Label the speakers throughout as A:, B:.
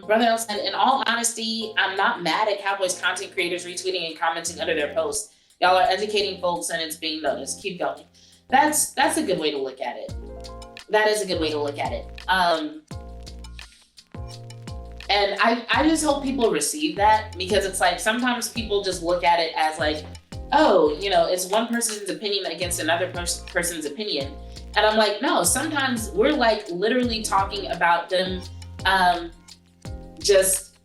A: Brother L said, in all honesty, I'm not mad at Cowboys content creators retweeting and commenting under their posts. Y'all are educating folks and it's being noticed. Keep going. That's a good way to look at it. That is a good way to look at it. And I just hope people receive that, because it's like sometimes people just look at it as like, oh, you know, it's one person's opinion against another person's opinion. And I'm like, no, sometimes we're like literally talking about them just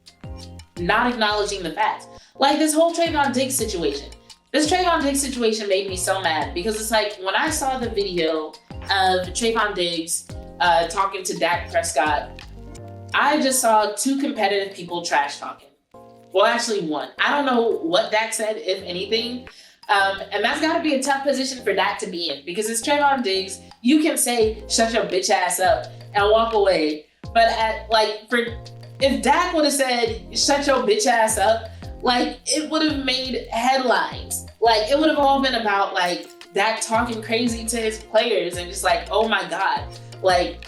A: not acknowledging the facts. Like this whole Trevon Diggs situation. This Trevon Diggs situation made me so mad, because it's like when I saw the video of Trevon Diggs talking to Dak Prescott, I just saw two competitive people trash talking. Well, actually one. I don't know what Dak said, if anything. And that's got to be a tough position for Dak to be in, because it's Trevon Diggs. You can say, shut your bitch ass up and walk away. But if Dak would have said, shut your bitch ass up, like it would have made headlines. Like it would have all been about like Dak talking crazy to his players and just like, oh my God. Like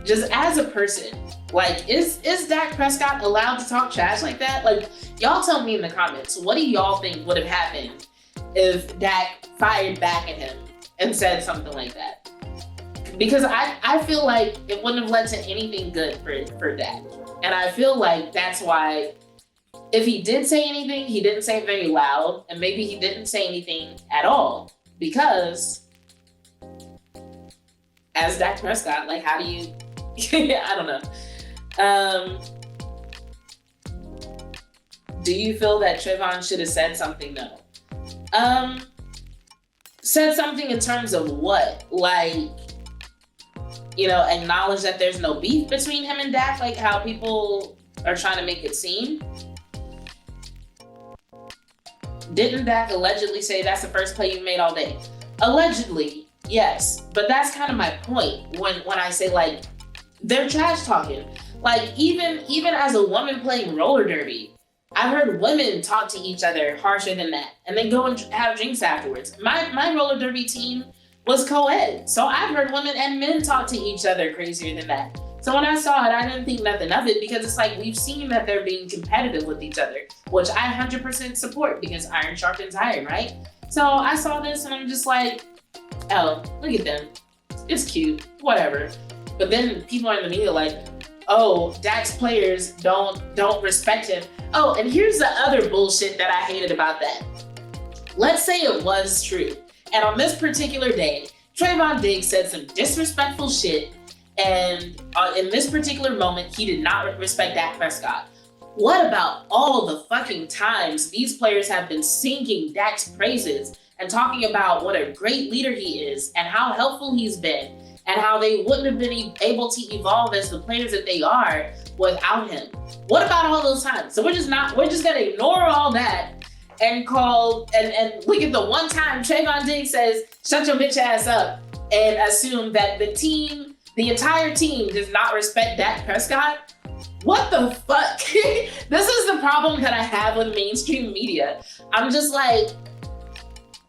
A: just as a person, like is Dak Prescott allowed to talk trash like that? Like y'all tell me in the comments, what do y'all think would have happened if Dak fired back at him and said something like that? Because I feel like it wouldn't have led to anything good for Dak. And I feel like that's why if he did say anything, he didn't say it very loud, and maybe he didn't say anything at all, because as Dak Prescott, like how do you, I don't know. Do you feel that Trevon should have said something? No. Said something in terms of what? Like, you know, acknowledge that there's no beef between him and Dak, like how people are trying to make it seem. Didn't Dak allegedly say that's the first play you've made all day? Allegedly, yes. But that's kind of my point when I say like they're trash talking. Like even as a woman playing roller derby, I've heard women talk to each other harsher than that, and then go and have drinks afterwards. My roller derby team was co-ed, so I've heard women and men talk to each other crazier than that. So when I saw it, I didn't think nothing of it, because it's like we've seen that they're being competitive with each other, which I 100% support, because iron sharpens iron, right? So I saw this and I'm just like, oh, look at them. It's cute, whatever. But then people are in the media like, oh, Dak's players don't respect him. Oh, and here's the other bullshit that I hated about that. Let's say it was true, and on this particular day, Trevon Diggs said some disrespectful shit, and in this particular moment, he did not respect Dak Prescott. What about all the fucking times these players have been singing Dak's praises and talking about what a great leader he is and how helpful he's been and how they wouldn't have been able to evolve as the players that they are without him? What about all those times? So we're just gonna ignore all that and and look at the one time Trevon Diggs says, shut your bitch ass up, and assume that the entire team does not respect Dak Prescott? What the fuck? This is the problem that I have with mainstream media. I'm just like,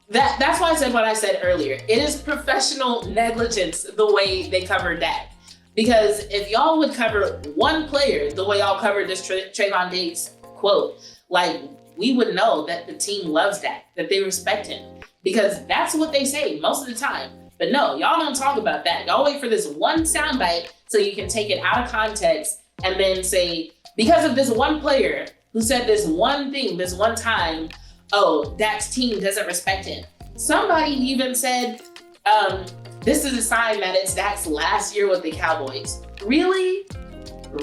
A: that's why I said what I said earlier. It is professional negligence the way they cover Dak. Because if y'all would cover one player the way y'all covered this Trevon Diggs quote, like we would know that the team loves Dak, that they respect him. Because that's what they say most of the time. But no, y'all don't talk about that. Y'all wait for this one soundbite so you can take it out of context and then say, because of this one player who said this one thing, this one time, oh, Dak's team doesn't respect him. Somebody even said, this is a sign that it's Dak's last year with the Cowboys. Really?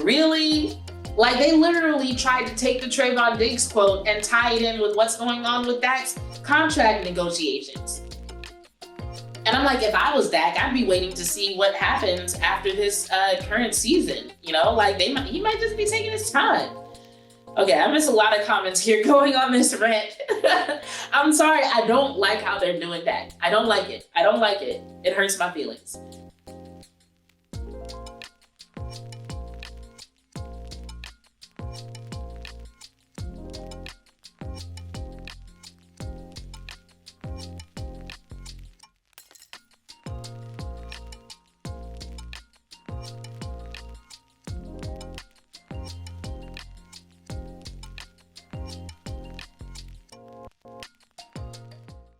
A: Really? Like they literally tried to take the Trevon Diggs quote and tie it in with what's going on with Dak's contract negotiations. And I'm like, if I was Dak, I'd be waiting to see what happens after this current season. You know, like he might just be taking his time. Okay, I missed a lot of comments here going on this rant. I'm sorry, I don't like how they're doing that. I don't like it. It hurts my feelings.